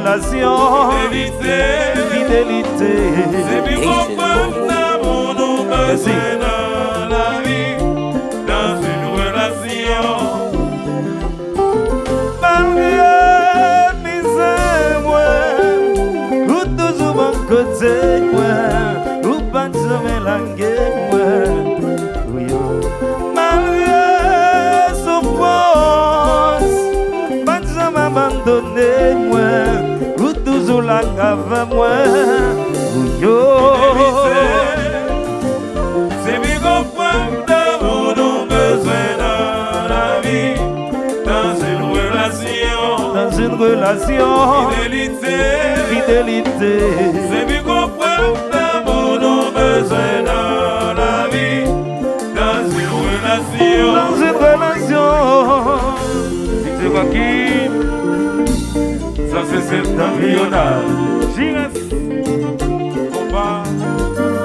relation, fidélité. C'est plus comprendre d'amour nous besoin dans la vie, dans une relation. Malgré misère, moi, ou toujours mon côté, moi, ou pas jamais la guerre, moi. Malgré souffrance, pas jamais abandonné, moi, ou toujours la grave, moi. C'est bien comprendre d'amour nous besoin dans la vie, dans une relation, fidélité. C'est bien comprendre d'amour nous besoin dans la vie, dans une relation. C'est quoi qui? Ça c'est cet embryonnage.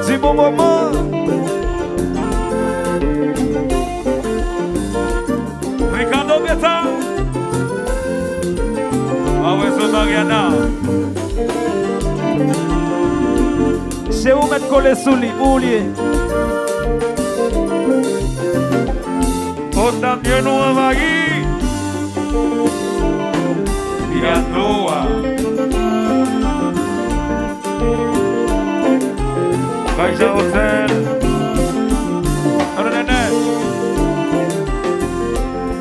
C'est bon moment. Ricardo Beta. Ah ouais, c'est Mariana. C'est où mettre collé sous lit, où lié. Autant Dieu nous envahit. Yanoa. Baïja Hôtel.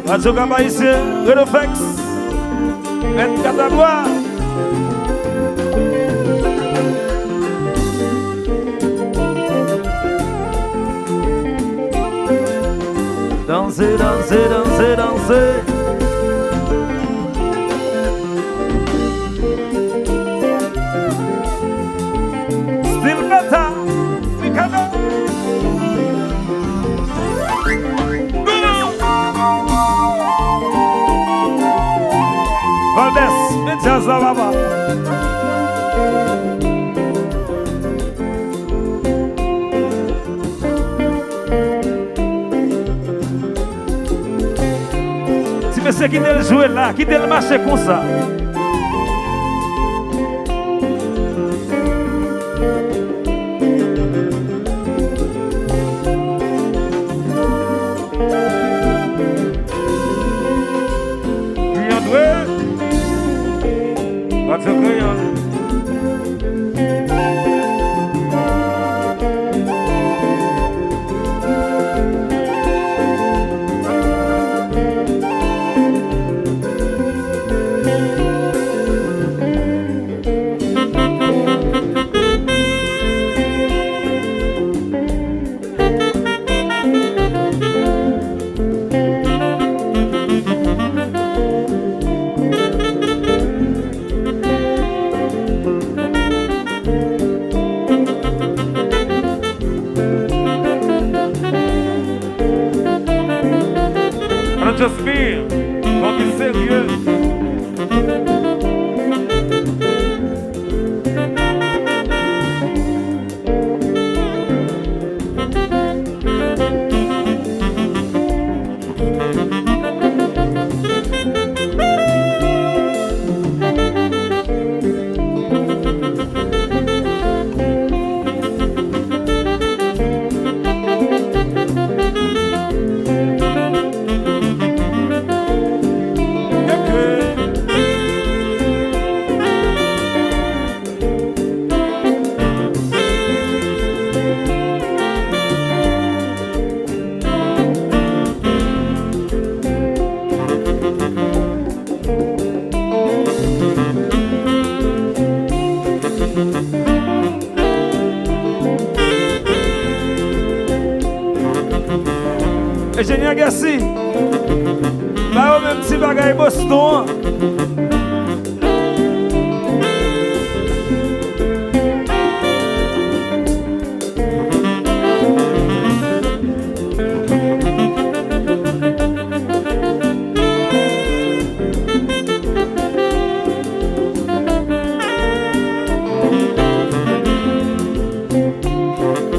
Radio Gamba ici, Redoflex, Red Catalois. Danser, danser, danser, danser. Still better, Ricardo. Valdez, Metias da Baba. Si você quitte le jouer là, quitte le marché comme ça. Jasmine, comme il est sérieux. Eugénie Agassi, là au même petit bagaille Boston.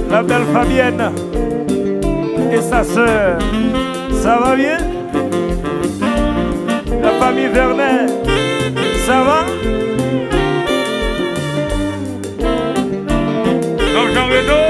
La belle Fabienne et sa sœur, ça va bien? La famille Vernet, ça va? Alfredo.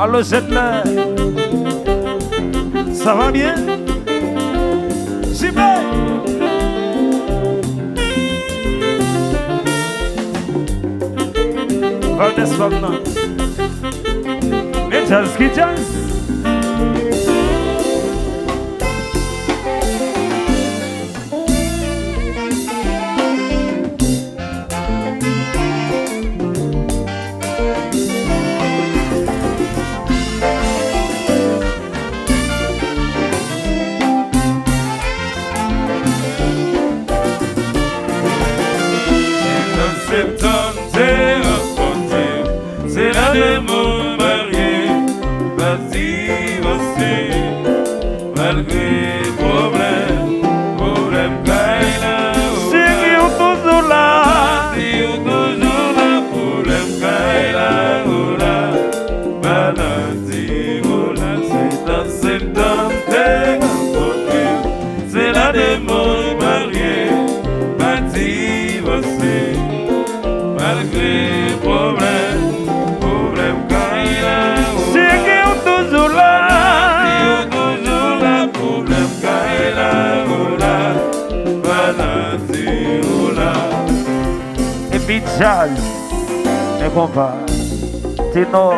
Allô, Jetler, ça va bien? Super! Vanessa Wagner, Jazz qui jazz. C'est la de mon marié, vas-y, vas-y, malgré problème, caïla. C'est qui est toujours là, problème caïla, maladie, c'est un symptôme c'est la de mon marié, vas-y, vas-y, malgré problème. Jazz, mes compas, ténor.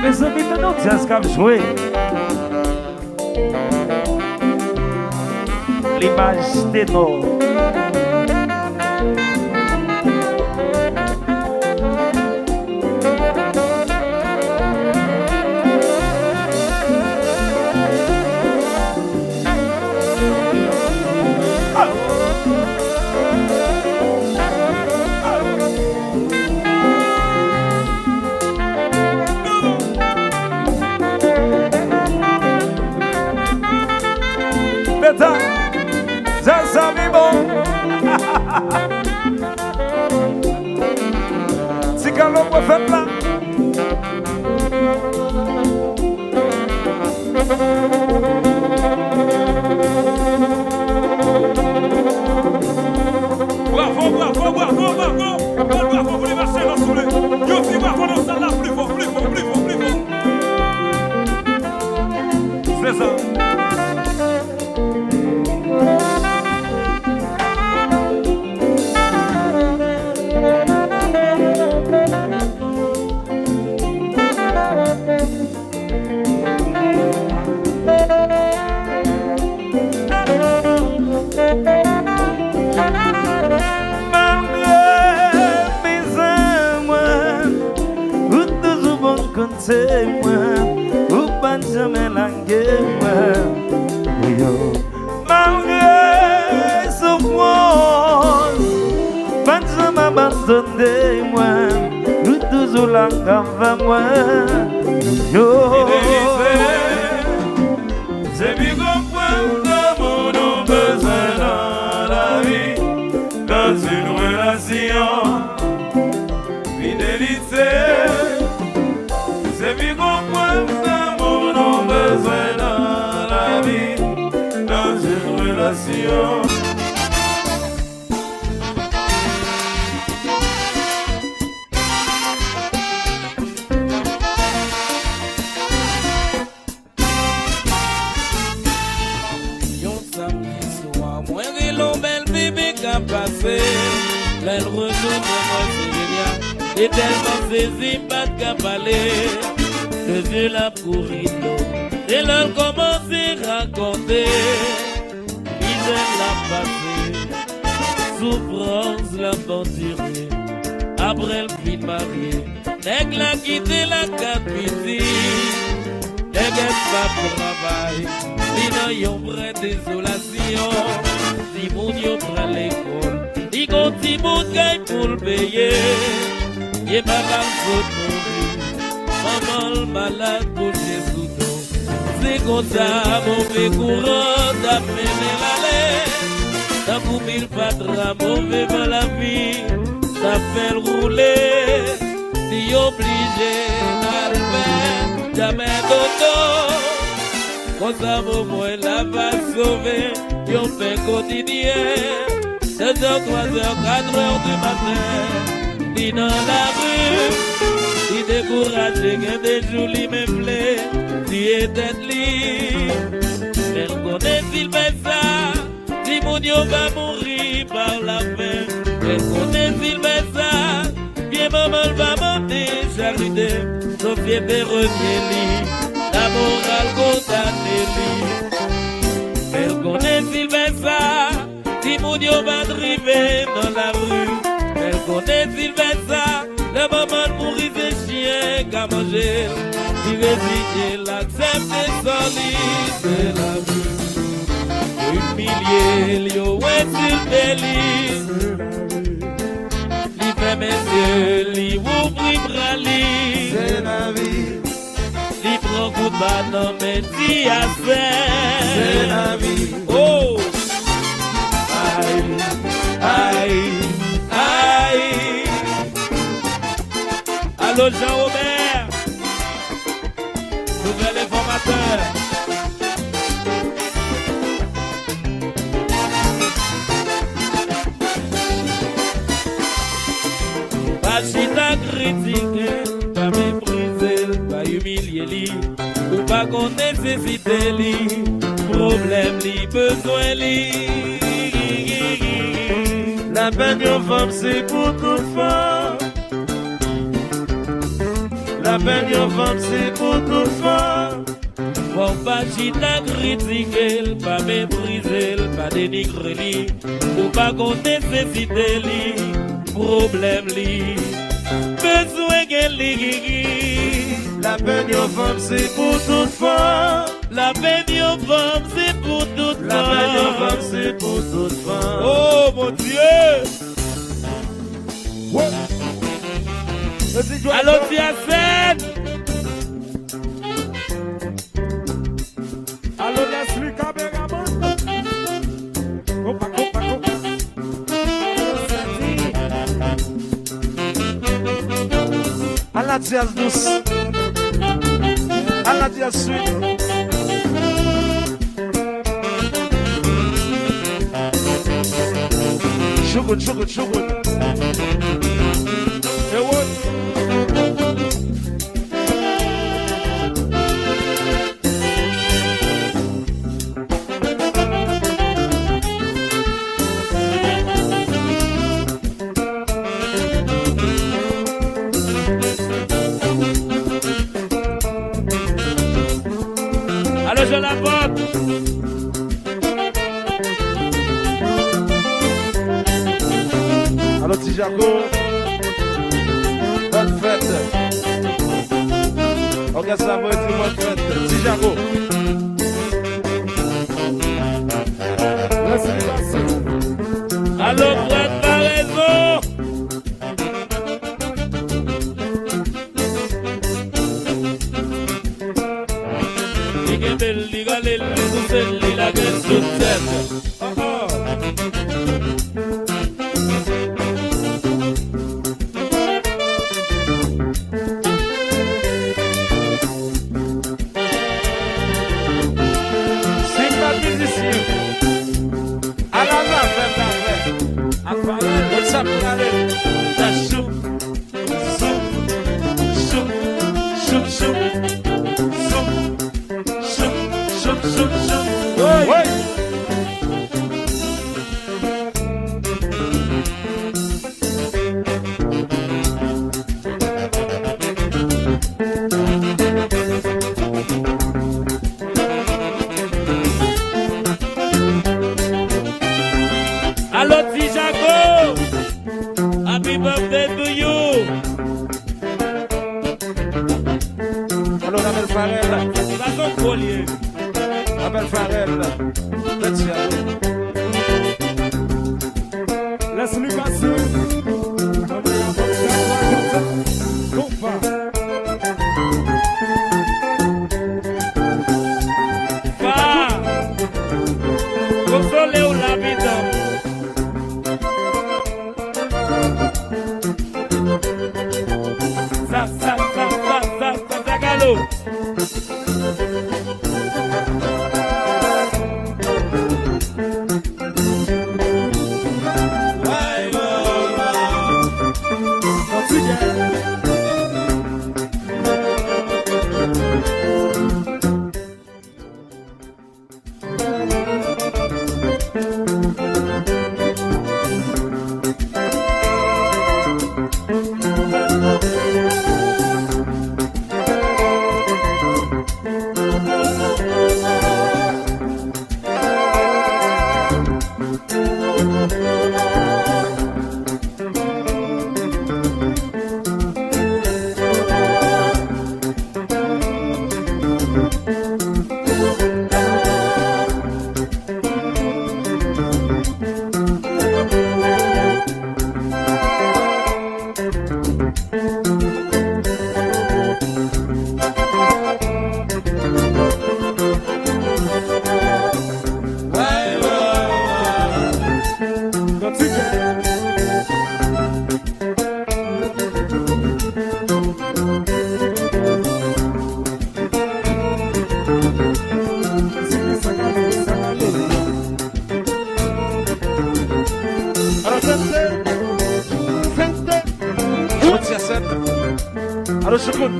Mes amis, maintenant, jazz comme jouer. L'image ténor. Ça, ça, mais bon. côté moi, ou pas jamais languer moi. Malgré souffrance, pas jamais abandonner moi, nous toujours là avec moi. C'est bien comprendre l'amour nous besoin dans la vie, dans une relation. Fidélité, c'est bien comprendre l'amour nous besoin dans la vie, dans une relation. Elle retourne moi c'est génial. Et tellement saisi pas de capaler. Le vieux la courrido. Et là commencé à raconter. Misère la passée. Souffrance la bandurée. Après le fin de marié. Nèg la quitté la capitine. Nèg pas pour travail. Sinon yon vraie désolation. Si mon Dieu prend l'école. Il continue de gagner pour le payer. Il est pas faute mourir. Maman le malade couché sous dos. C'est comme ça, mauvais courant, d'amener l'aller. T'as pour mille patras, mauvais dans la vie. T'as fait rouler. T'es obligé à le faire. Jamais d'auto. Comme ça, maman, la va sauver. Y'en fait quotidien. 2h, 3h, 4h du matin, il dans la rue, il découragé, qu'il des jolis me plaît, il est tête libre. Elle connaît s'il fait ça, si mon Dieu va mourir par la faim. Elle connaît s'il fait ça, bien maman va monter, charité, société revient la morale condamnée. Elle connaît s'il fait ça. Si mon Dieu va driver dans la rue, elle connaît s'il fait ça, le moment de mourir des chiens qu'à manger, il réside, l'accepter sans de la rue. Humilié, l'yo est sur le lit, l'y fait mes yeux, l'y ouvre bras lit, C'est la vie, l'y prend coup de bâton, mais t'y a fait. c'est la vie. Oh! Aïe, aïe. Allô Jean-Robert, nouvel informateur. Pas chita critiquer, pas mépriser, pas humilier li, ou pas qu'on nécessite li, problème li, besoin li. La peine aux femmes, c'est pour toute femme. La peine aux femmes, c'est pour toute femme. Faut pas chita critiquer, pas mépriser, pas dénigrer li, ou pas qu'on nécessite li, problème li, besoin qu'elle li. La peine aux femmes, c'est pour toute femme. La peine aux femmes, c'est pour toute femme. La peine aux femmes, c'est pour toute femme. Oh mon Dieu! Allô, Tiacène! Allô, Leslie Kabegamon. Compa. À la jazz douce, à la jazz sweet. Sugar. Hey, what? Allô, je la porte! Allô, Tijago. Bonne fête. Orchestre ça va être le monde fait. Si Jago. Alors, prête pas raison. Ligue belle, ligue l'île, les la gueule sous tête. Allô, petit Jago, happy birthday to you. Allô, la belle Farelle. Ça son collier. La belle Farelle. Petit Jago. Laisse-lui passer. Compa. Consolez ou la vie d'amour. Ça, galop. Allô, Chocoun.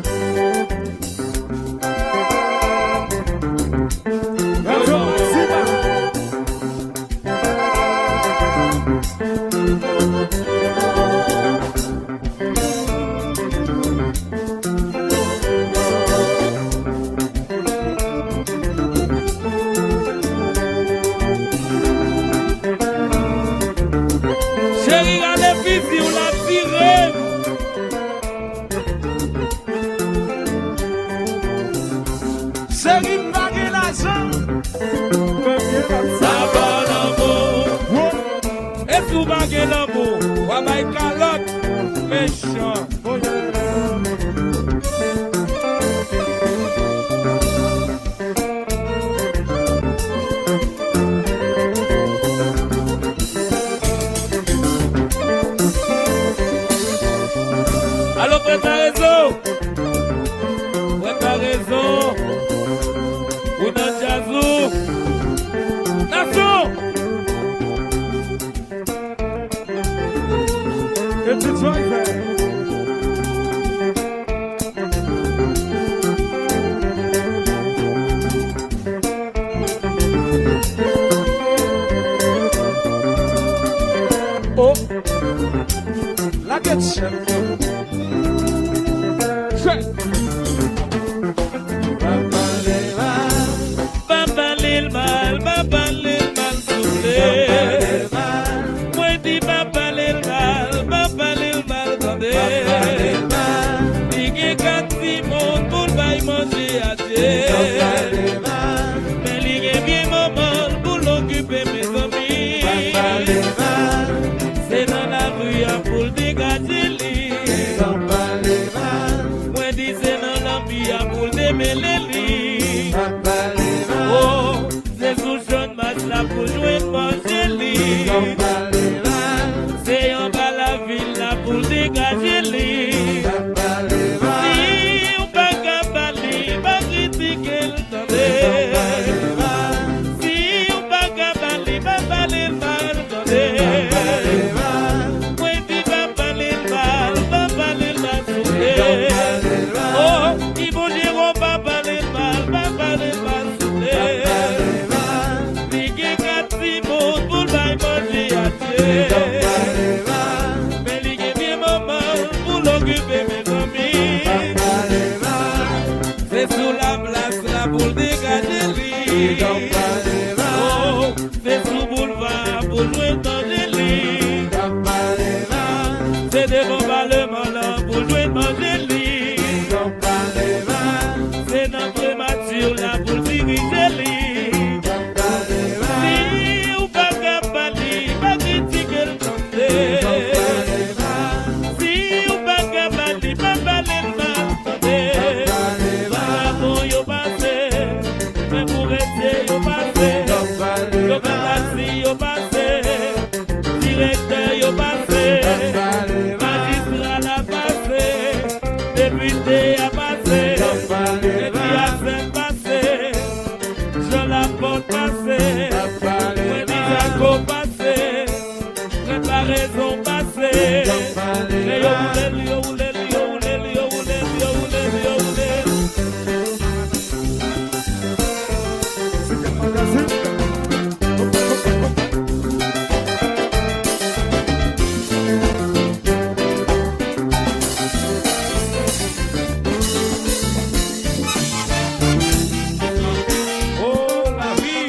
Chérie, allez vite, si on l'a tiré. C'est une bague l'argent. Ça va l'amour. Et tout baguer l'amour. On va mettre calotte. Méchant. Allô, prépare-raison. Prépare-raison. Ou dans Jazou. Nation. Que tu sois fait. Oh, la guette chef. Papa l'il mal soufflé. Moi dis papa l'il mal tendé. Digue quatre Simon pour le baillement C'est en bas la ville là pour dégager les. Si on pas capable, pas critiquer le tendez. Si on pas capable, pas parler mal tendez. Oui, puis pas parler mal soudé. Oh, il faut dire on pas parler mal soudé. Ligue 4 mots pour le manger à Dieu. Mais ligue bien maman pour l'occuper mes amis. C'est sous la place là pour dégager lui. Oh, c'est sous boulevard pour jouer dans les lits. C'est devant parlement là pour jouer dans les lits. C'est dans prémature là pour diriger lui. Si ou pas capable, pas critiquer le tendez. Si ou pas capable, pas parler le mal tendez. Bon yo passé, mais pour rester yo passé. Yo passé, yo passé, directeur yo passé, magistrat la passé, député a passé, depuis à Saint passé, Jean Laporte passé, Médiaco passé, préparaison passé, mais yo voulez, yo voulez, yo voulez, yo voulez, yo voulez, yo voulez. Oh la vie.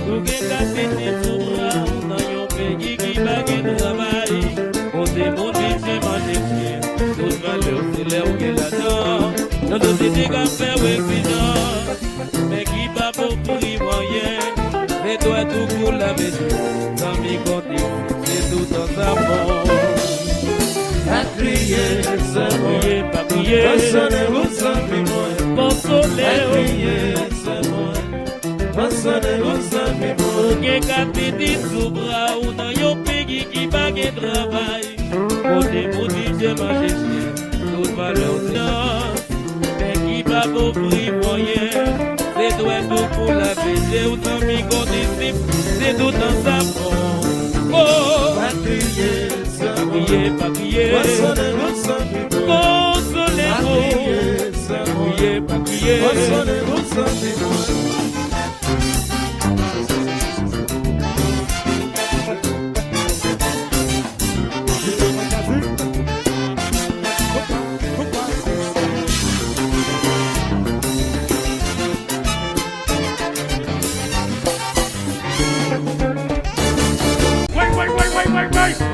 Tout qui t'a pété tout bras dans yon pays qui bague de travail. On démonte, j'ai mangé pied. Tout valeur, c'est l'air où qu'elle adore. Dans nos sociétés qu'a fait président, mais qui va pour y moyen. Mais toi tout pour la maison, dans mes côtés, c'est tout dans sa mort. À crier, ça mouiller, pas crier. Consolez-vous, ça fait moins. Consolez-vous, ça moins. Consolez-vous, ça fait moins. Ou qu'est capité sous bras ou dans yon pays qui bague travail. Côté maudit, j'ai mangé chien. Toute valeur non. Mais qui va pour prix moyen. C'est toi tout pour la baiser ou dans mes côtés, c'est tout dans sa mort. Oh, pas crier, ça crier, pas crier. Consolez-vous, ça fait moins. Consolez-vous, ça crier, pas crier. Consolez-vous, ça fait moins.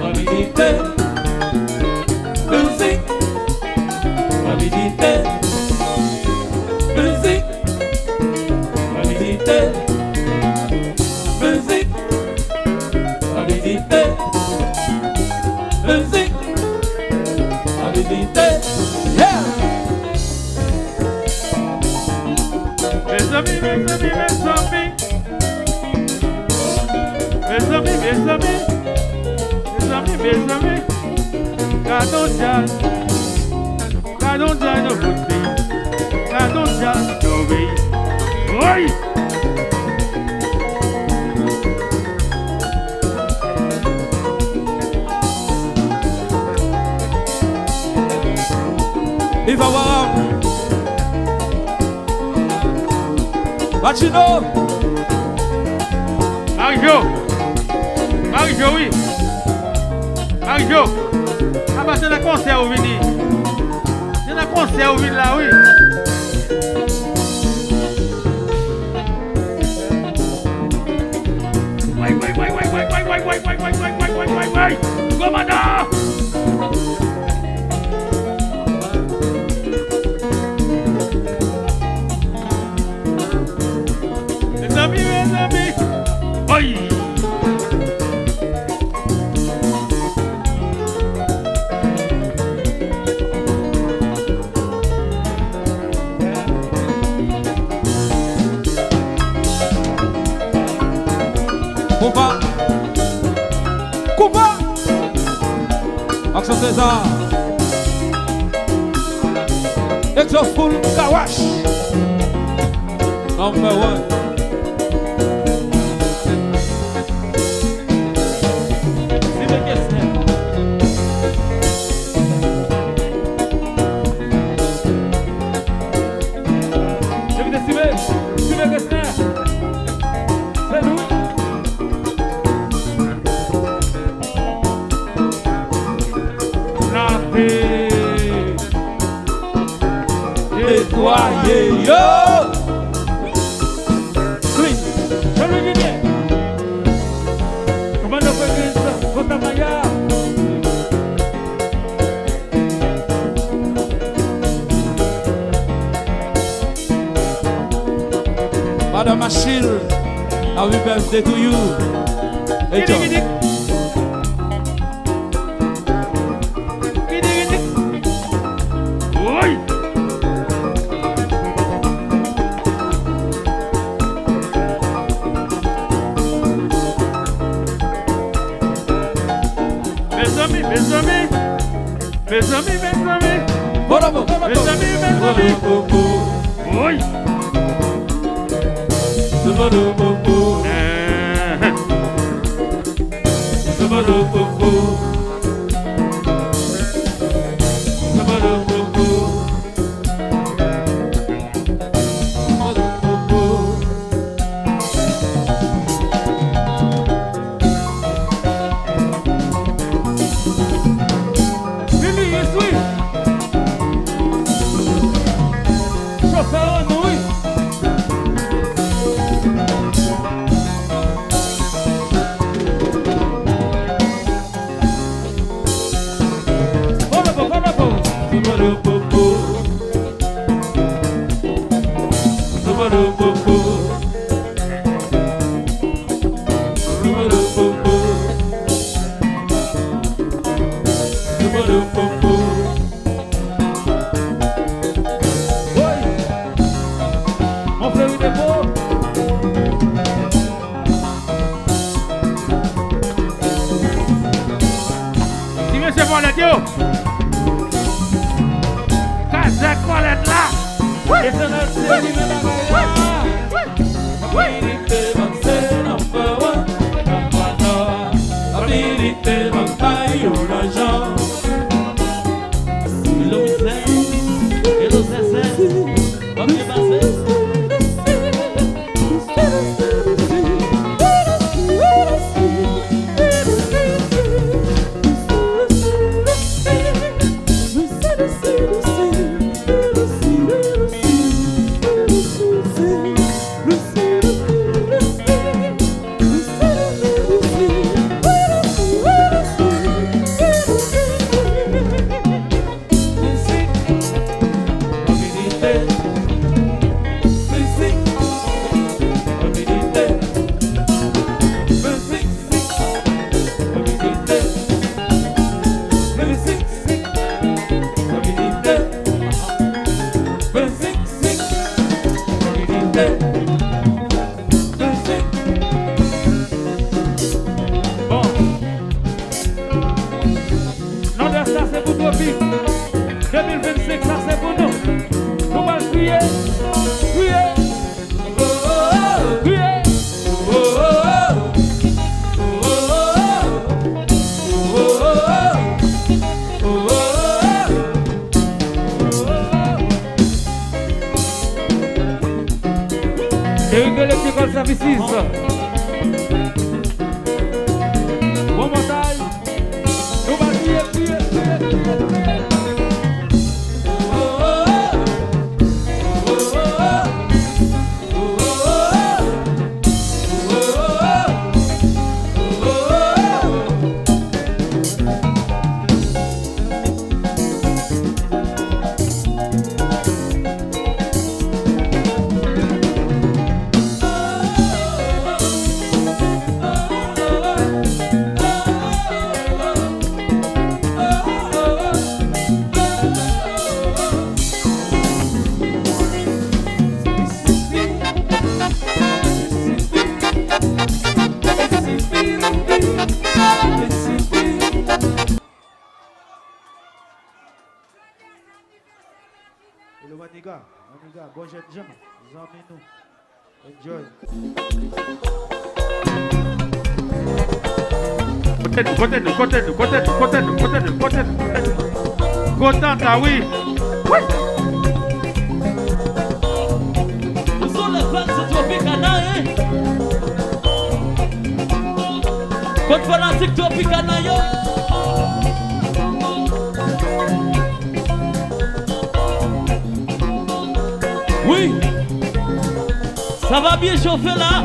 Validité, musique, validité, musique, validité, musique, validité, musique, validité, yeah! Mes amis, mes amis, mes amis. Mes amis, mes amis. Mes amis, gardons jazz nos bouteilles, gardons jazz nos vies. Oui! Il va voir Machino Marie-Jo, oui. Marie-Jo, ah bah c'est le concert où vini. C'est le concert où vini là, oui. Ouais. Commandant! Gaza. Extra full Kawash. Number 1. Yo! Oui, je le dis. Comment le fait que votre Maya? Madame Achille, happy birthday to you. Hey, John. Mes amis, voilà, bon, mes amis, oui. Et le maniga, bon jeune gens, nous. Enjoy. Content, ah oui. Nous sommes les fans de Tropicana, hein? Côte fanatique Tropicana, yo! Oui! Ça va bien chauffer là?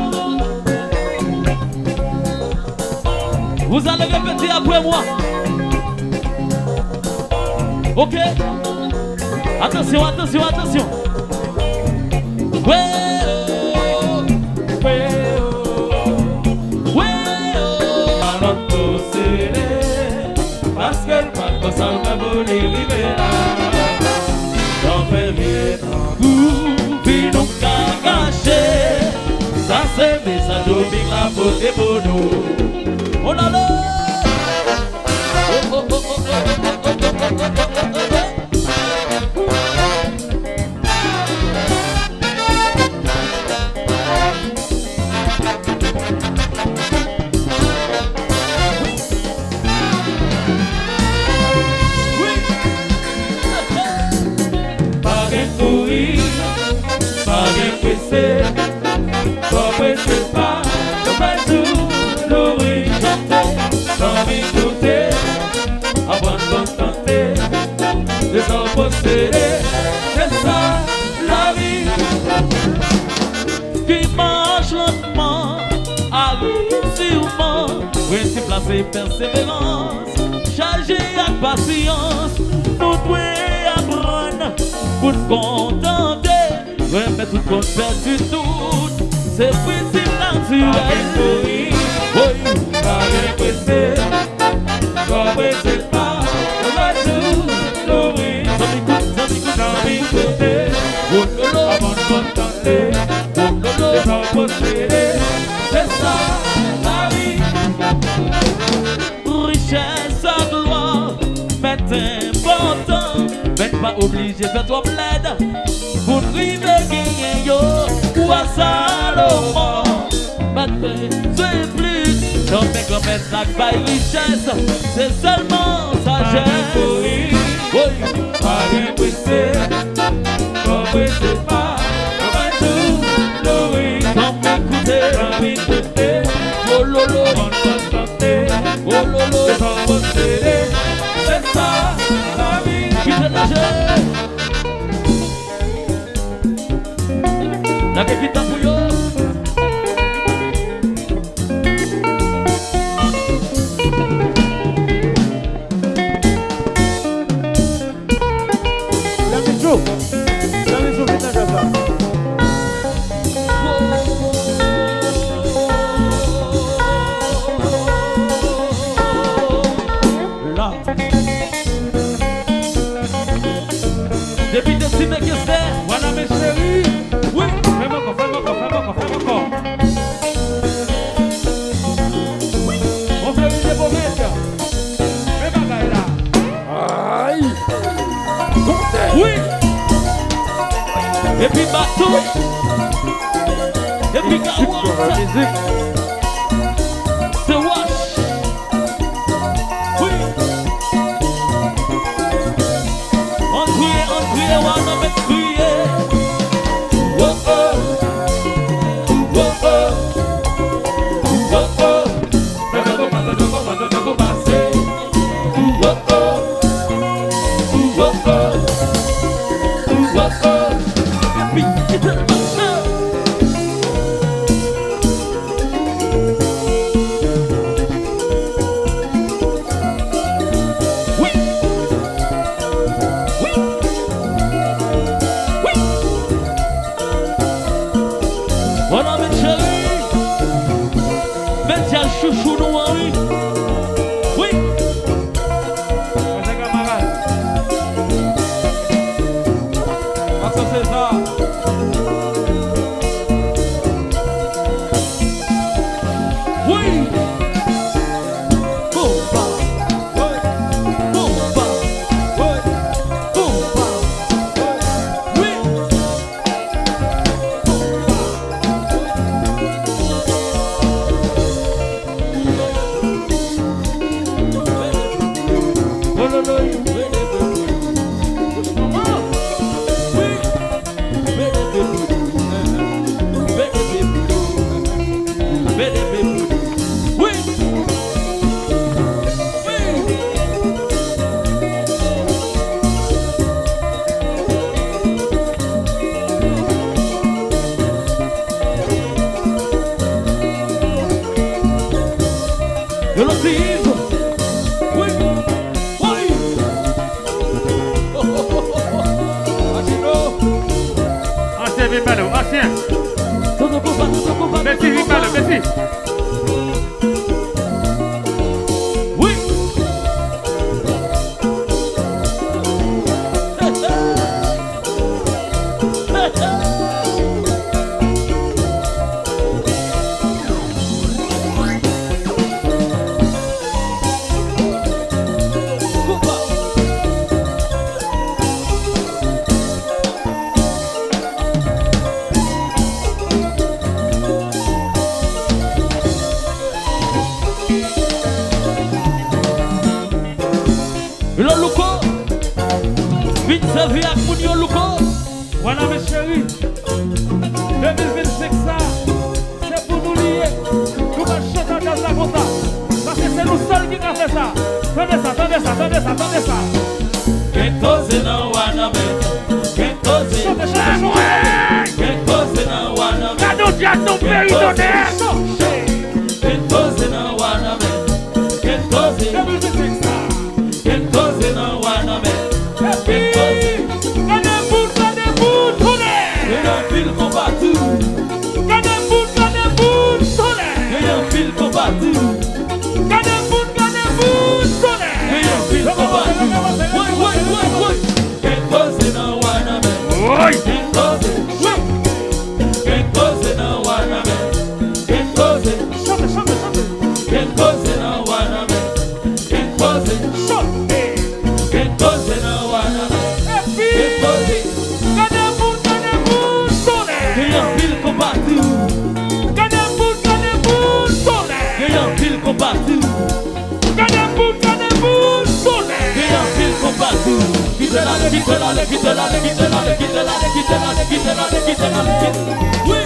Vous allez répéter après moi. Ok? Attention, attention, attention. Ouais, oh, ouais, oh, ouais, oh. Anoto serré, parce que le paco s'en va voler rivera. J'en fais rien en bout, puis nous cacher. Ça c'est mes ados, big la beauté pour nous. Oh là là! Oh, oh, oh, oh, oh, oh, oh, oh, oh, oh, oh. C'est ça la vie qui marche lentement, arrive sûrement. Principe là c'est persévérance, chargé à patience. Nous devons apprendre pour nous contenter. Remettre tout compte perdu tout, c'est principe naturel. Oui, pas pressé, pas pressé pas, on va tout nourrir. Avant de contenter, les gens possédés, c'est ça la vie. Richesse à gloire, mais important. Mais pas obligé de faire toi plaide pour arriver gagner yo ou à Salomon. Mais c'est plus, non mais comme un sac by richesse, c'est seulement sagesse. Oui, pas rien pressé. C'est pas comme tout nourrir. Sans m'écouter, oh lolo, oh lolo, les gens possédés, c'est ça la vie. qui te lâche. La qui t'a fouillé. Depuis de si mes questions, Voilà mes chéris. Oui, fais-moi encore. On fait une beau mec. Fais ma gaille là. Aïe. oui. Et puis bateau, et puis gawash, c'est wash. Oui. On crie, on a même crié. Oh oh, oh oh, oh oh. vite, Malo. Ancien. Merci, vite, Malo. Merci. Oui. Le Luko, vite servi à Mounio Luko. Voilà mes chéris, 2025 ça, c'est pour nous lier. Nous allons chanter dans la compta. Parce que c'est nous seuls qui avons fait ça. Tendez ça, tendez ça, tendez ça, tendez ça. Kentoze na wanabe, Kentoze, Chantez, chantez, chantez. Kentoze na wanabe, Cadeau diaton péridonnaire. Kentoze na wanabe, Kentoze, 2025 ça. Kentoze na wanabe, Et puis, gardez-vous, tournez. et un fil combattu, Gardez-vous, tournez. et un fil combattu, Gardez-vous, tournez. et un fil combattu. Oui. Kentoze na wanabe, Oui. Kentoze, Kentoze na wanabe, Kentoze, Chantez, chantez, chantez. Kentoze na wanabe, Kentoze, Chantez. Kentoze na wanabe. Et puis, gardez-vous, tournez. Et un fil combattu, Gardez-vous, tournez. et un fil combattu, Gardez-vous, tournez. et un fil combattu. Quitte-la, quitte-la, quitte-la, quitte-la, quitte-la, quitte-la, quitte-la, quitte-la, quitte-la. Oui.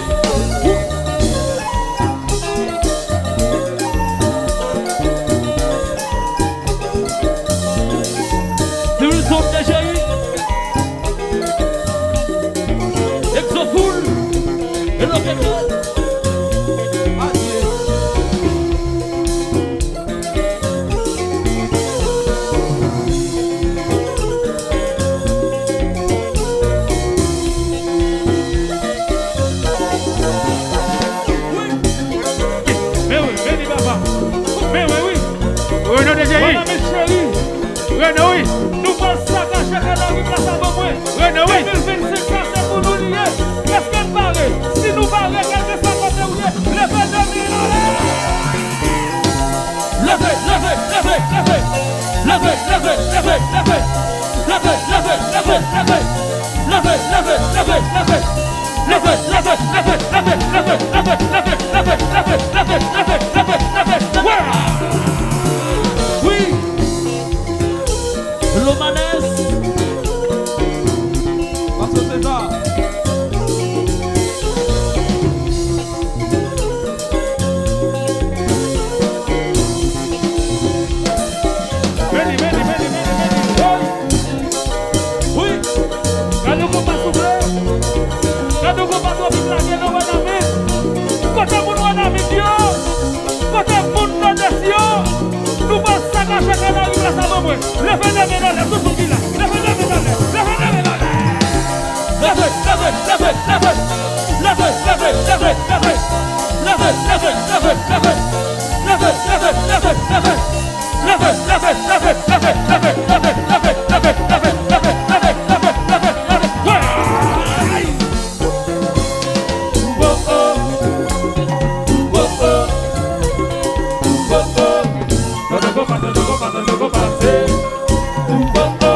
C'est une sorte de génie. Exofoul. Et le quelqu'un. Mais oui, mais dis papa. Mais oui. Oui, non, déjà, voilà mes chéris. Oui, non, oui. Nous pensons ça quand chacun a vu place à bon point. Oui, non, oui. 2025 ça, c'est pour nous lier. Qu'est-ce qu'elle paraît? Si nous paraît, quelque chose comme ça, levez 2000 $. Levez, levez, levez, levez. Levez, levez, levez, levez. Levez, levez, levez, levez. Levez, levez, levez, levez. Levez, levez, levez, levez, levez, levez, levez, levez, levez, levez, levez, levez, levez. Oui. L'Omanes. Parce que c'est ça. Oui. Quand nous ne pas souffler, quand nous ne pas souffler, nous va d'amener. Côté mon d'amener Dieu, côté mon nation, nous pas s'agacer quand nous arrivons à sa main. Levez les mains dans tout ce qu'il a. Levez les mains dans l'air. Levez les mains dans l'air. Levez, levez, levez, levez. Levez, levez, levez, levez. Levez, levez, levez, levez. Levez, levez, levez, levez. Levez, levez, levez, levez, levez, levez, levez, levez, levez, levez, levez, levez, levez, levez. Ouais. Oh, oh. Oh, oh. Oh, oh. Ne go pas, ne go pas, ne go pas. Oh, oh.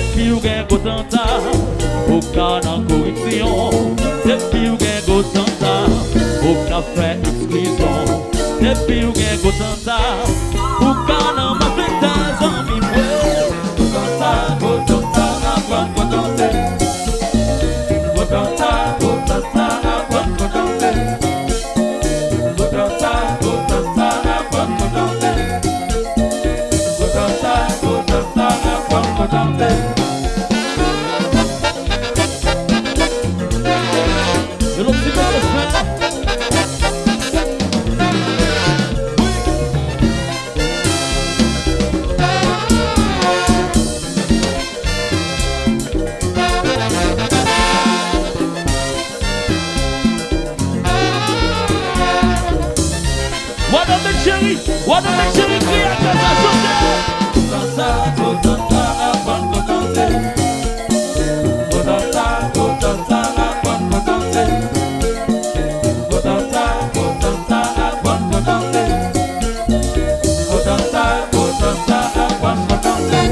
Depuis où gagne autant ça, aucun corruption. Depuis où gagne autant ça, aucun fait exclusion. Depuis où gagne autant ça, aucun m'a fait ta zombie. Autant ça, avant de danser. Autant ça, avant de danser. Autant ça, avant de danser. Autant ça, avant de danser. Je l'ai dit dans le frère. What a luxury creator Dans ça, avant de danser. Dans ça, avant de danser. Dans ça, avant de danser. Dans ça, avant de danser.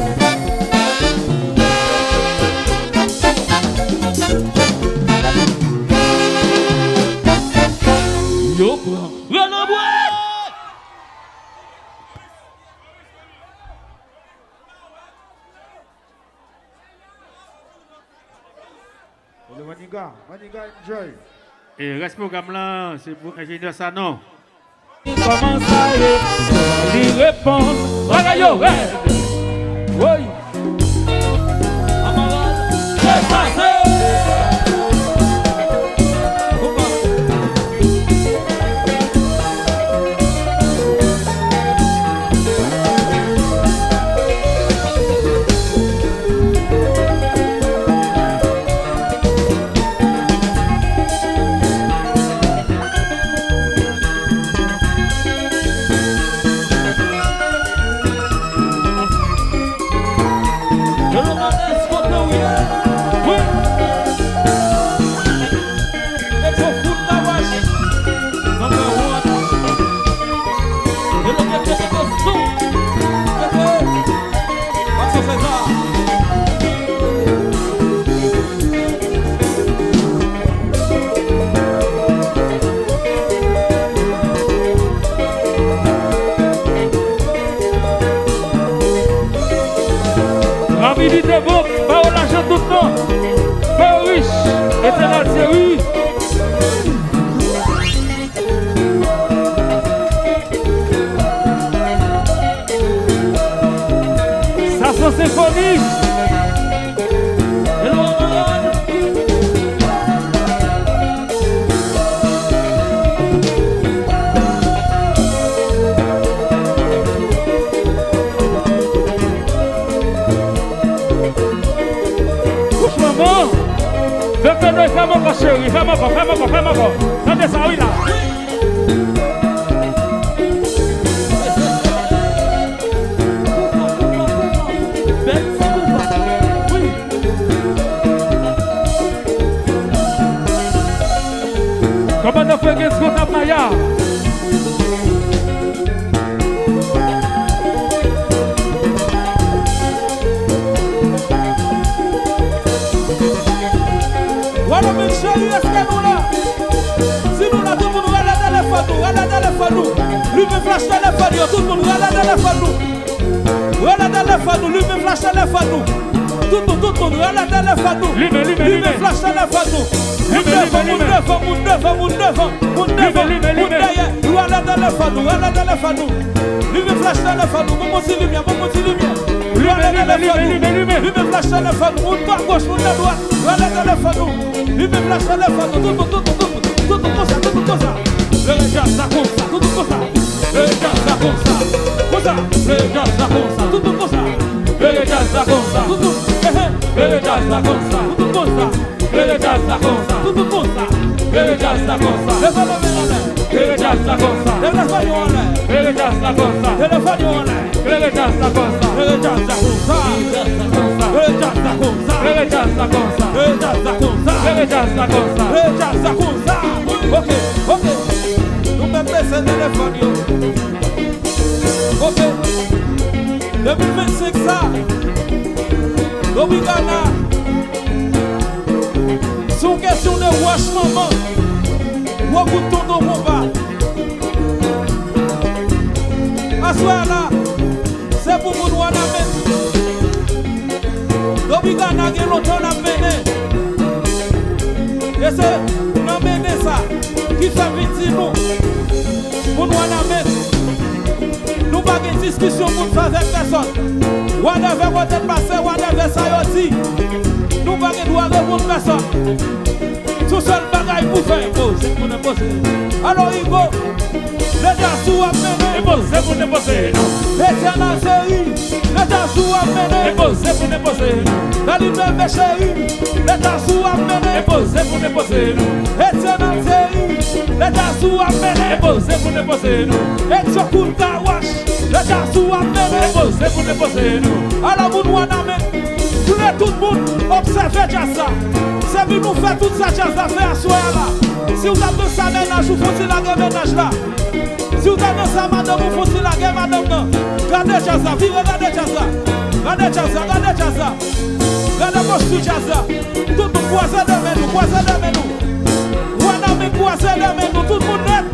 Yo, Maniga, enjoy. Et reste programme là, c'est pour ingénieur Sanon. Comment ça y est? Il répond. Bagayo, ouais. Oui. Amarade. C'est ça, c'est. Rapidité bon, pas au l'argent tout le temps. Pas riche, éternel série. Ça c'est symphonie. Fais-moi encore chérie, fais-moi encore. Attendez ça, oui là. Comment on fait qu'est-ce qu'on a Maya? Voilà, mais chérie, est-ce que nous là? Si nous là, tout le monde regarde les fanous. Lui me flash les fanous, tout le monde regarde les fanous. Regarde les fanous, lui me flash les fanous. Tout le monde regarde les fanous. Lui me flash les fanous. Mon lui me flash les fanous. Mon petit lumière. Lui me flash les fanous. Mon pas gauche, mon droite. Regarde les fanous. Lui me flash les fanous. Tout comme ça. Le regarde ça comme ça. Tout comme ça. Le regarde ça comme ça. Comme ça. Le regarde ça comme ça. Tout comme ça. Le regarde ça comme ça. Tout comme ça. Le regarde ça comme ça. Tout comme ça. Le regarde ça comme ça. Tout comme ça. Le regarde ça comme ça. Le regarde ça comme ça. Le regarde ça comme ça. Le regarde ça comme ça. Le regarde ça comme ça. Le regarde ça comme ça. Le regarde ça comme ça. Le regarde ça comme ça. Le regarde ça comme ça. Le regarde ça comme ça. Ok. Nous même baisser le téléphone. Ok. 2025 ça. Dobigana. Sous question de wash maman. Ou bouton de combat. Assoir là. C'est pour vous nous Dobigana qui est longtemps à mener. Et c'est nous mener ça. Qui fait vite nous. Pour nous nous pas de discussion pour faire avec personne. Whatever what est passé, whatever ça y dit. Nous pas de droit répondre personne. Tout seul bagaille pour faire. C'est pour nous poser. Alors Igo, l'état sous à mener. C'est pour nous poser. L'éternel série, l'état sous à mener. C'est pour nous poser. La libre chérie, l'état sous à mener. C'est pour nous poser. L'éternel série, l'état sous à mener. C'est pour nous poser. Et tu coupes ta wash, l'état sous à mener. C'est pour nous poser. Alors vous nous amène. Tout le monde observe ça. C'est vu nous faire tout ça, jazz faire à soi là. Si vous avez ça ménage, vous faites la guerre ménage là. Si vous avez ça madame, vous faites la guerre madame là. Regardez jazz, regardez jazz. Regardez jazz, regardez jazz. Regardez moi je suis jazz. Tout le monde croise de nous, croise de nous. Vous avez croisé de nous, tout le monde net.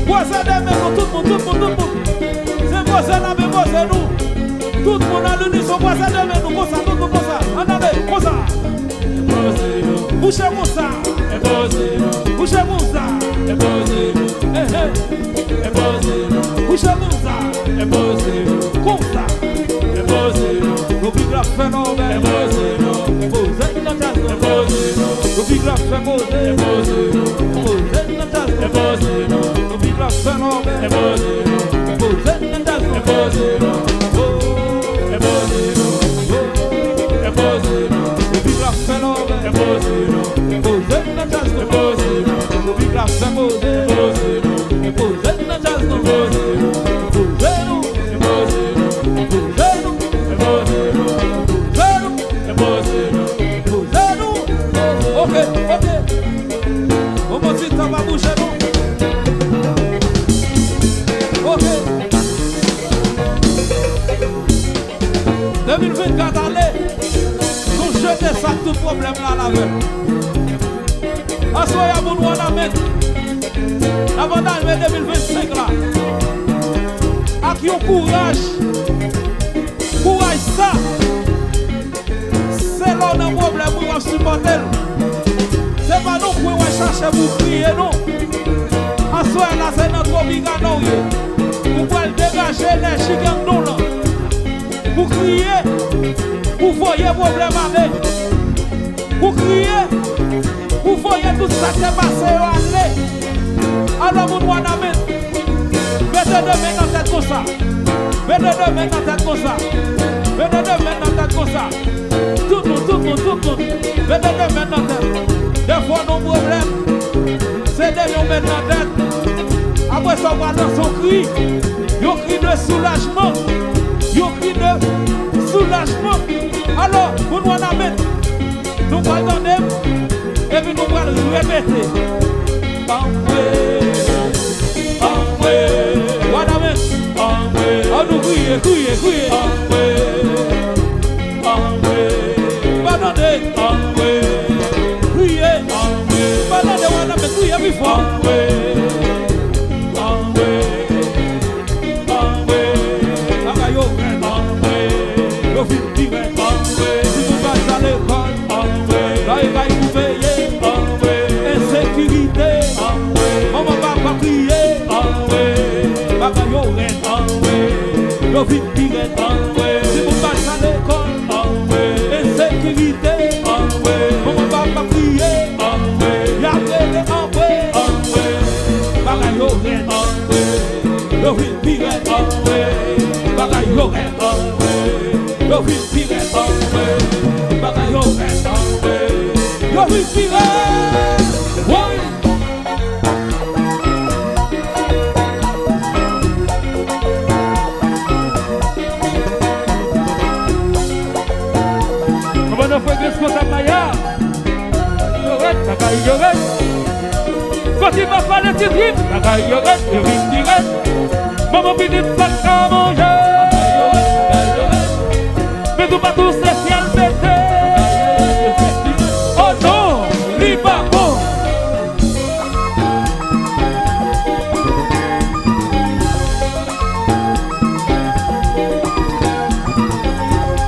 Croisé de nous, tout le monde. C'est moi ça là, mais moi c'est nous. Tout le monde a l'unisson, croisé de nous, comme ça, tout le monde comme ça. Attendez, comme ça. Bouchez comme ça. Bouchez comme ça. Bouchez comme ça. Comme ça. Le big rap phénomène. Posez dans ta zone. Le big rap phénomène. Posez dans ta zone. Le big rap phénomène. Posez dans ta zone. Tout problème là la veille. Assoya pour nous en amène. Avant d'arriver 2025 là. Avec un courage. Courage ça. C'est là un problème pour nous supporter. C'est pas nous pour chercher pour crier non. Assoya là c'est notre obligation. Vous pouvez dégager les chicanes nous là. Pour crier. Pour voyer problème avec. Pour crier, pour voyer tout ça qui est passé à aller. Alors vous nous en amène. Mettez deux mains dans tête comme ça. Mettez deux mains dans tête comme ça. Mettez deux mains dans tête comme ça. Tout le monde. Mettez deux mains dans tête. Des fois nos problèmes, c'est des gens mettre dans tête. Après ça, on va dans son cri. Yo cri de soulagement. Yo cri de soulagement. Alors, vous nous en amène. Nous allons donner et puis nous allons répéter. On nous crier. Pardonnez. Crier. Pardonnez, on a fait crier plus fort. Yo vite pirate, si vous passez à l'école, insécurité, on va pas prier, y'a des envois, bagaille yo red, yo vite pirate, bagaille yo red, yo vite pirate, bagaille yo red, yo vite pirate. Quand il m'a fallu des rimes, la caille des rimes directes. Maman pide pas qu'à manger. Mais tout pas tout spécial. arrêté. Oh non, il pas bon.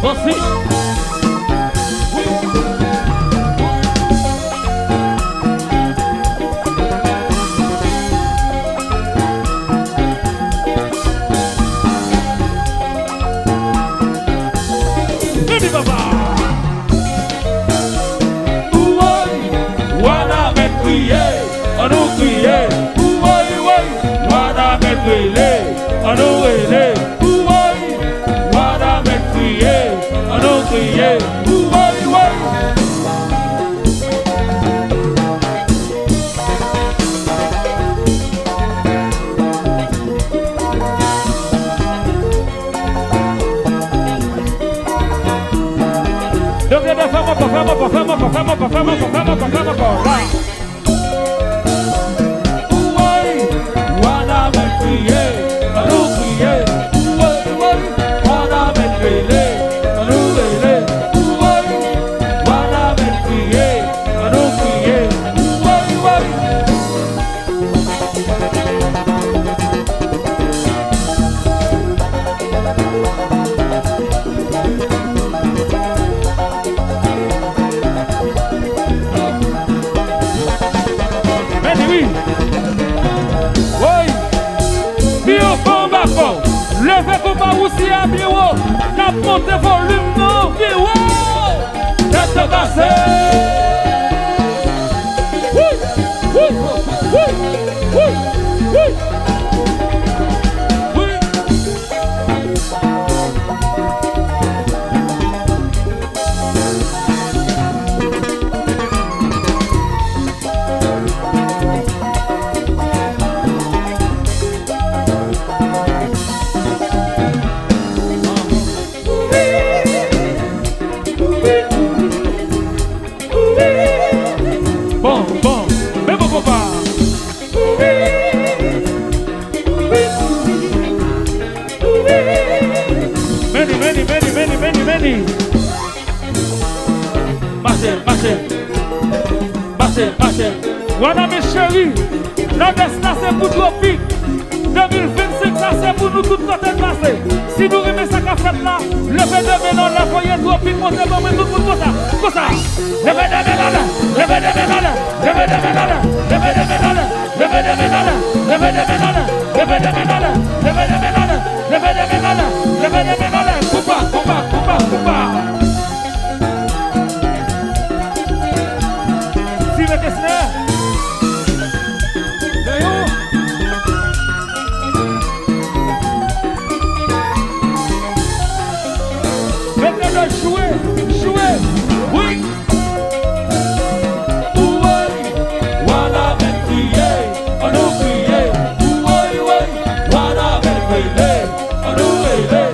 Voici. Baby papa. Wana me crier, on nous crier. Wana me crier, on nous crier. Wana me crier, on nous crier. Levez pour pas aussi à bureau, n'a monté volume non bureau. Tête cassée. Oui, oui, oui, oui, oui. Marchez. Voilà mes chéris, la destination c'est pour Tropique. 2025, ça c'est pour nous toutes côtés de passer. Si nous remettons ça qu'a fait là, le fait de mélange, la foyer Tropique, on s'est bon, tout pour ça. Comme ça. Le fait de mélange, le fait de mélange, le fait de mélange, le fait de mélange, le fait de mélange, le fait de mélange, le fait de mélange, le fait de mélange, le fait de mélange, le fait de mélange. Coupa. Si le questionnaire. Jouer, oui. Voilà, ben crier, on nous crier. Voilà, ben crier, on nous crier.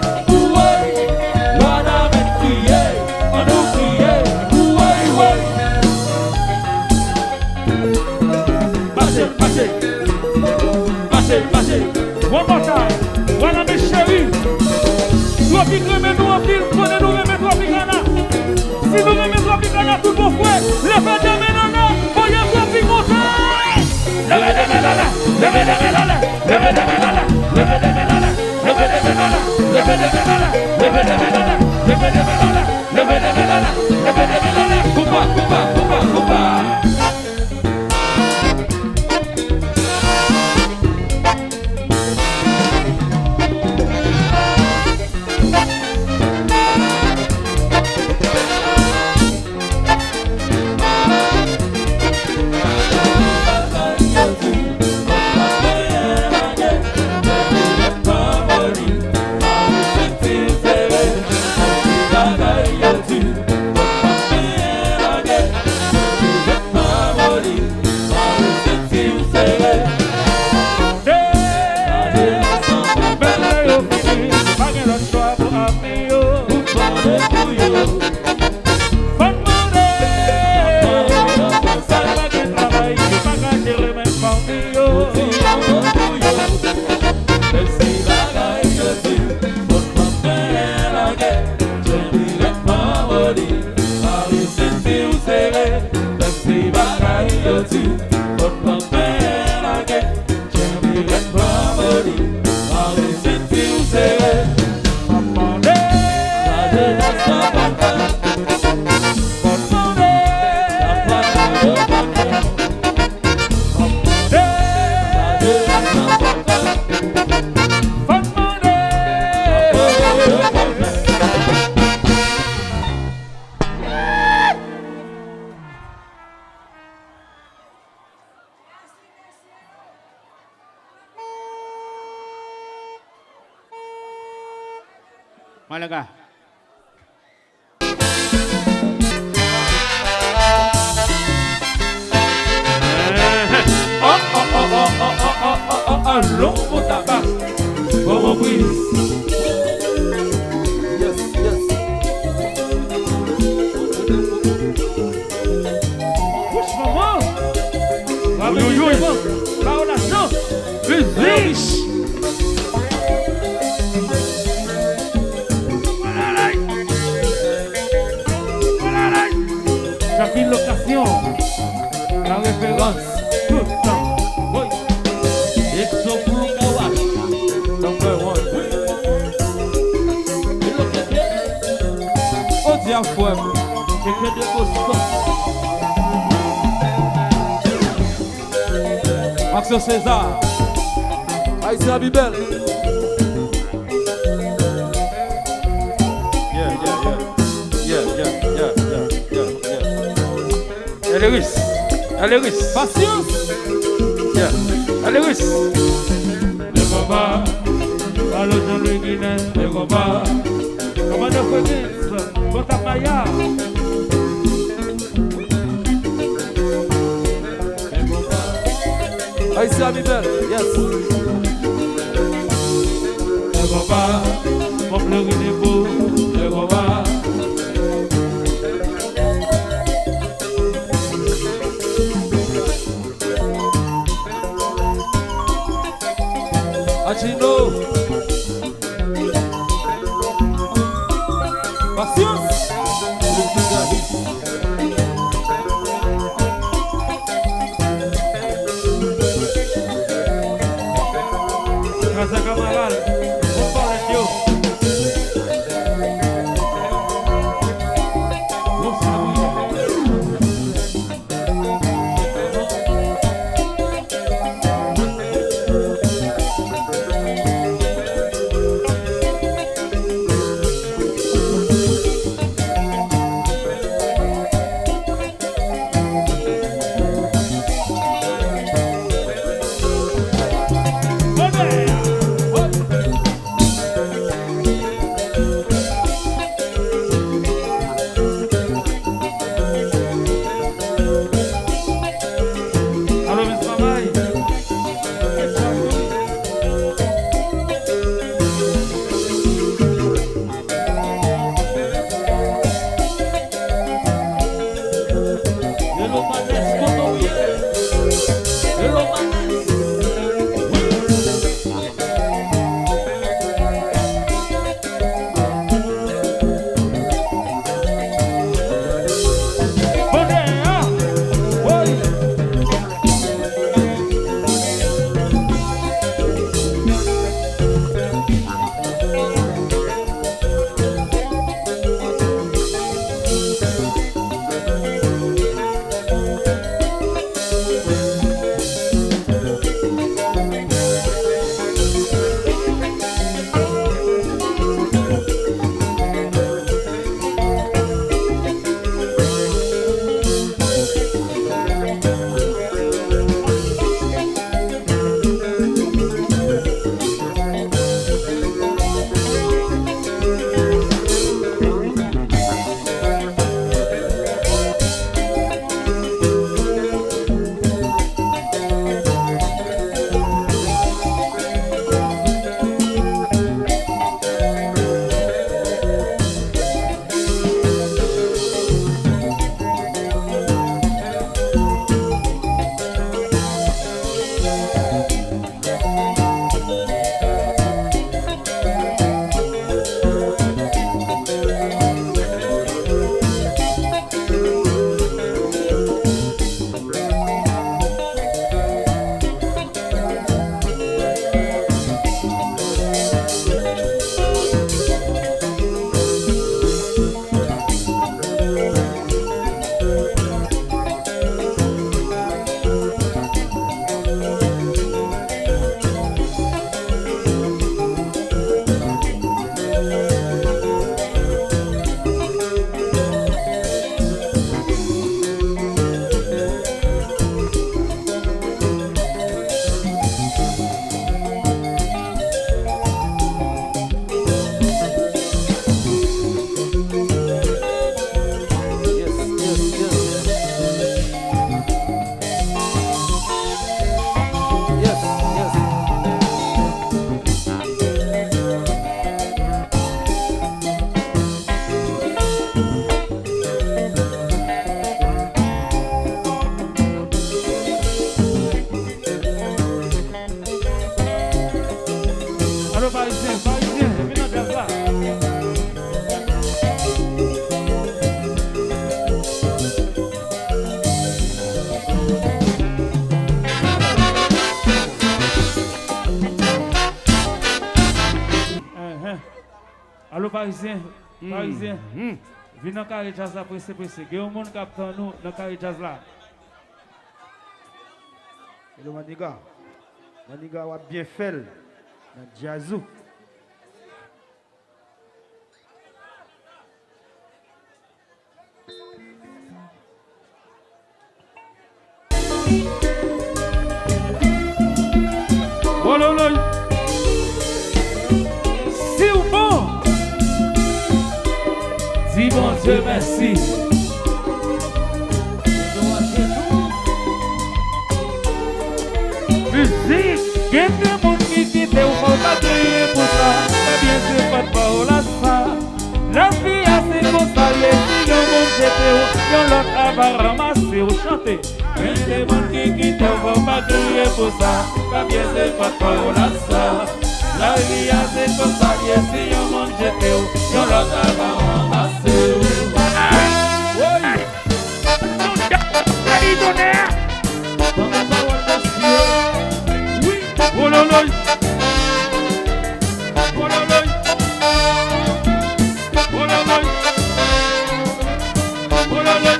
Voilà, ben crier, on nous crier. Marchez. One more time. Voilà, mes chéris. Tropique, remets-nous en pile, prenez-nous, remets-nous en pile. Si nous remettons Tropicana tout mon frère, le fait de Ménana, voyez Tropique monter. Le fait de Ménana, le fait de Ménana, le fait de Ménana, le fait de Ménana, le fait de Ménana, le fait de Ménana, le fait de Ménana, le fait de Ménana, le fait de Ménana, le fait de Ménana, coupa. perdu, votre papa la guerre, j'ai mis le bras moli, par les sentir serré. La jeunesse n'a pas peur. Malaga. Allons au tabac, bon oui. Yes, yes. Puxa, mamão. Ui, ui, ui. Paulação. Vixe. Chapi locación. La référence. Tout le temps. Oui. Exo Furukawashi, Number one. Oh, dia fuego. quelqu'un de Boston. Maxo César. Aïssa Bibel. Lewis. Lewis. Patience. Lewis. Le combat, à los Guinness, le combat. Comment on fait ça? Botamaya. Aïssa Bibel. Yes. Le combat, mon fleur est beau, le combat. Achino. Patience. Parisien, Parisien. Viens dans le carré jazz là, pressé. Il y a un monde qui attend nous dans le carré jazz là. Le maniga va bien fait dans jazzou. Oh là là. C'est bon. Dis bon Dieu merci. Musique, quel est mon qui quitte ou faut pas crier pour ça. Mais bien sûr pas de parole ça. La vie a ses consolés, si yon monde jeté ou yon l'autre va ramasser ou chanter. Quel est mon qui quitte ou faut pas crier pour ça. Mais bien sûr pas de parole ça. La vie a ses consolés, si yon monde jeté ou yon l'autre va ramasser ou. Oh là là. Oh là là. Oh là là. Oh là là.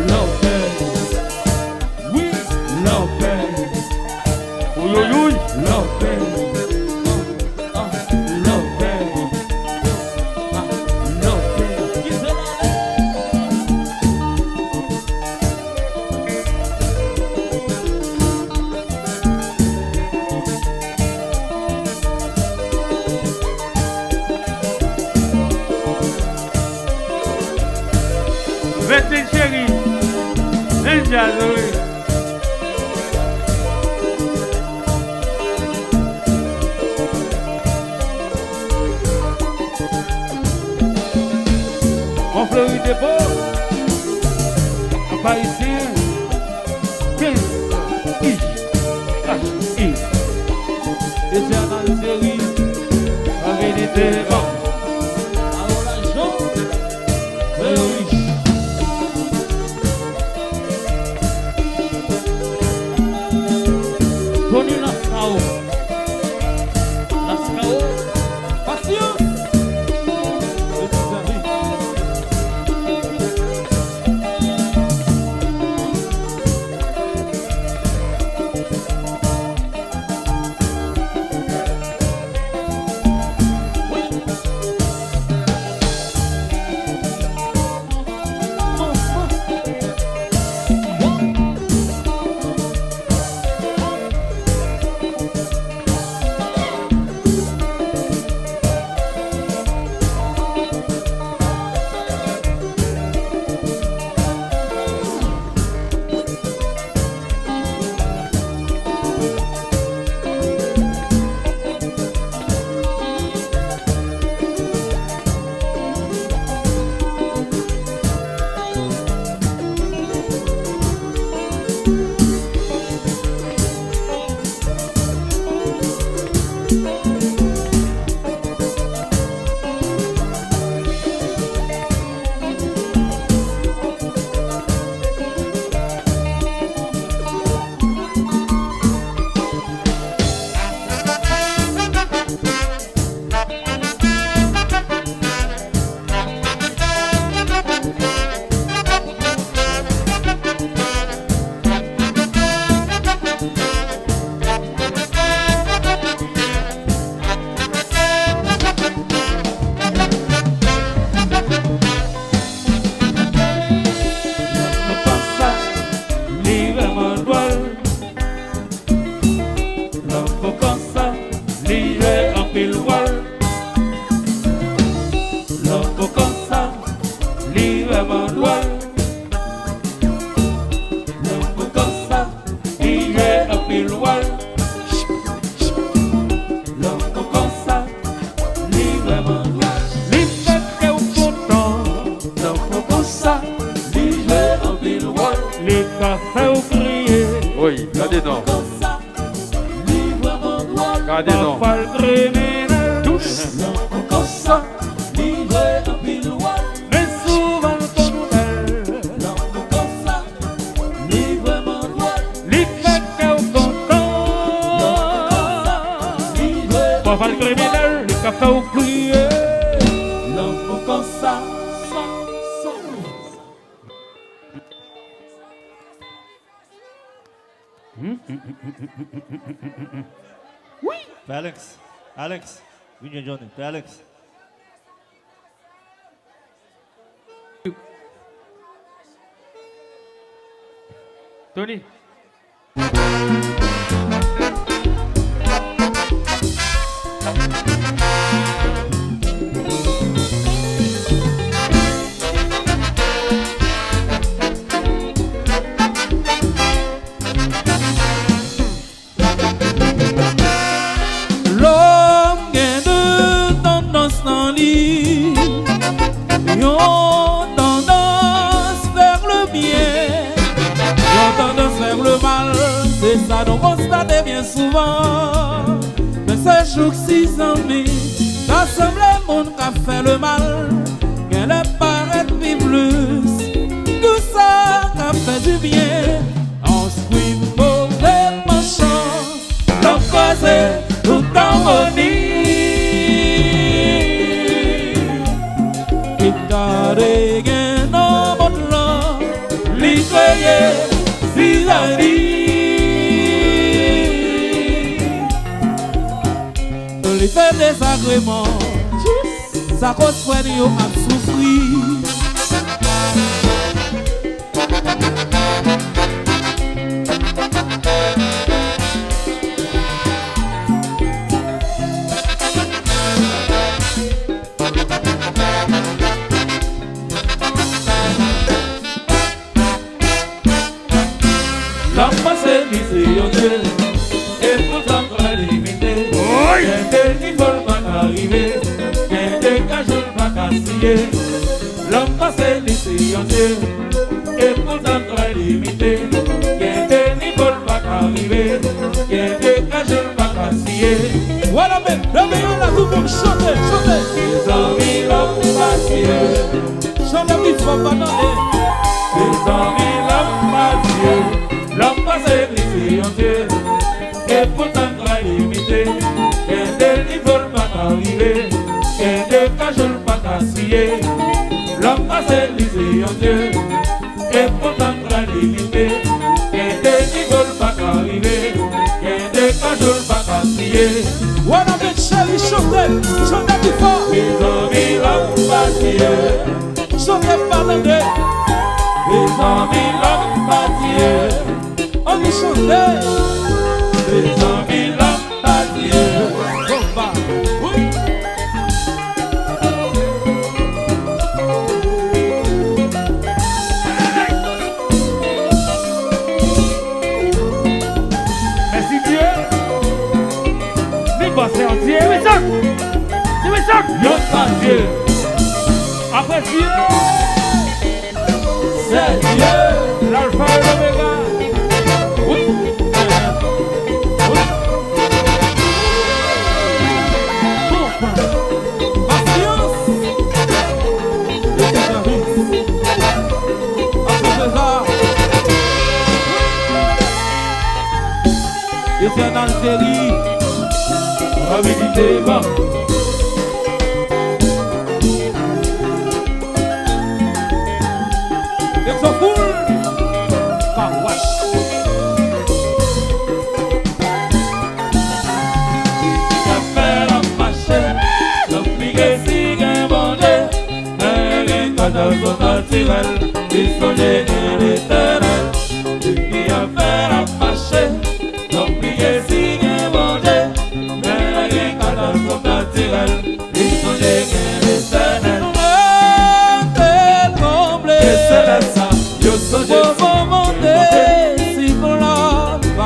Love Vete chérie, el jaloux. On fleurit des beaux, un parisien, et c'est un série, la vérité bon. Oui, regardez donc. Regardez donc. Mais souvent comme elle, les caca au content. Parfois le criminel, les caca au crier. Oui. Alex, viens Johnny, Alex. Tony. L'homme gagne de tendance dans l'île, yon tendance vers le bien, yon tendance vers le mal. C'est ça nous constatons bien souvent. Mais ces jours 6 amis, ça semble le monde qui a fait le mal, qu'elle est paraît plus tout ça qui a fait du bien. On se prie mauvais penchant, l'homme croisé tout harmonie. Qui t'a régné dans mon nom, l'y croyait si la vie. il fait désagrément. Ça cause quoi nous a souffrir. L'homme passé miséricorde et pourtant très limité. Il y a des qui ne veulent pas arriver, il y a des qui ne veulent pas casser. L'homme passé miséricorde et pourtant très limité. Il y a des qui ne veulent pas arriver, il y a des qui ne veulent pas casser. Voilà, mais le meilleur là, tout le monde chantez, chantez. Les amis l'homme passé, Chantez plus fort, pas dans les amis l'homme passé. L'homme passé ici en Dieu, et pourtant très limité. Et des qui ne veulent pas arriver, et des qui ne veulent pas casser. L'homme passé ici en Dieu, et pourtant très limité. Et des qui ne veulent pas arriver, et des qui ne veulent pas casser. Voilà, mais chérie, chantez, chantez plus fort. Les amis l'homme passé, Chantez pas dans les amis l'homme passé. on y chantait. Les amis l'homme passé. Bomba. Oui. Merci Dieu. Mais bon, c'est entier. C'est ça. C'est ça. Notre Dieu, Après Dieu, c'est Dieu. l'alpha et l'oméga. Patience. Le service. Après César. Et c'est en Algérie. Habilité, va. Ils sont full. Kawash. Faire la machine, l'obliger si gain manger. Un gain son naturel, il sonne l'éternel. Lui a fait la machine, l'obliger si gain manger. Un gain son naturel, il sonne l'éternel. Et c'est là ça, yo sonne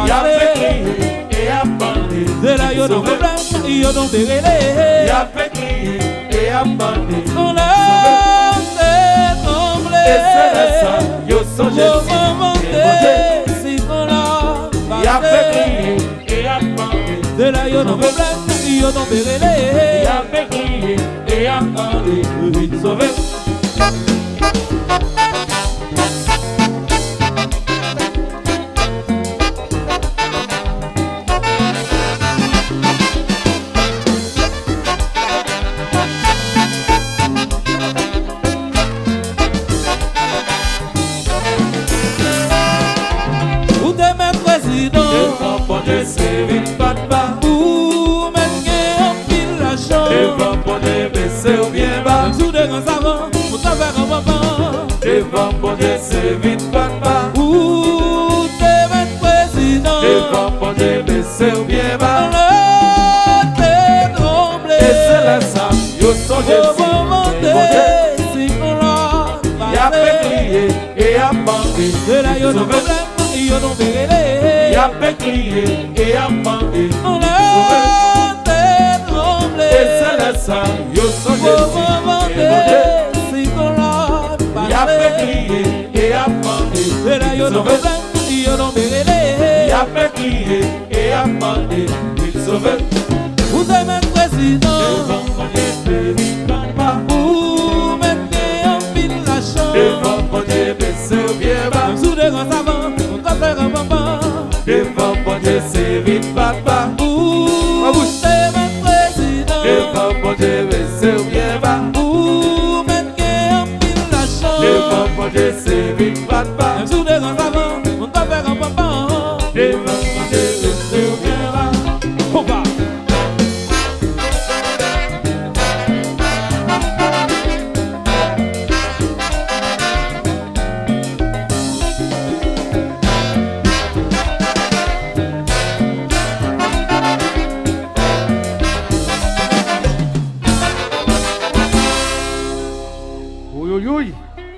y a fait crier et a bandé. De là, yo don't problème, yo don't bérélé. Y a fait crier et a bandé. On a tremblé. Et c'est là ça, yo sonne y a fait crier et a bandé. De là, yo don't problème, yo don't bérélé. Y a fait crier et a bandé. Vite sauvé. Ou t'es même président, Devant bon Dieu, c'est vite pas de bas. ou même qui en pile la chance. Devant bon Dieu, baissez ou bien bas. Sous des grands savants, ou t'as fait un papa. Devant bon Dieu, c'est vite pas de bas. Ou t'es même président, Devant bon Dieu, baissez ou bien bas. le t'es tremblé. Et c'est là ça, yo sonne Au moment si bon Dieu. si on l'a Y a fait crier et a bandé. de là, yo don't problème, yo don't bérélé. Y a fait crier et a bandé. On a t'es tremblé. Et c'est là ça, yo sonne Au moment si bon Dieu. si on l'a Y a fait crier et a bandé. de là, yo don't problème, yo don't bérélé. Y a fait crier et a bandé. Il sauve. Ou t'es même président, Devant bon Dieu, c'est vite pas de bas. ou même qui en pile la chance. Devant bon Dieu, baissez ou bien bas. Sous des grands savants, on t'a fait un papa. Devant bon Dieu, c'est vite pas de bas. Ou t'es même président, Devant bon Dieu, baissez ou bien bas. ou même qui en pile la chance. Devant bon Dieu, c'est vite pas de bas. Sous des grands savants, on t'a fait un papa. Devant bon Dieu, baissez ou bien bas. Combat. Oui, oui, oui.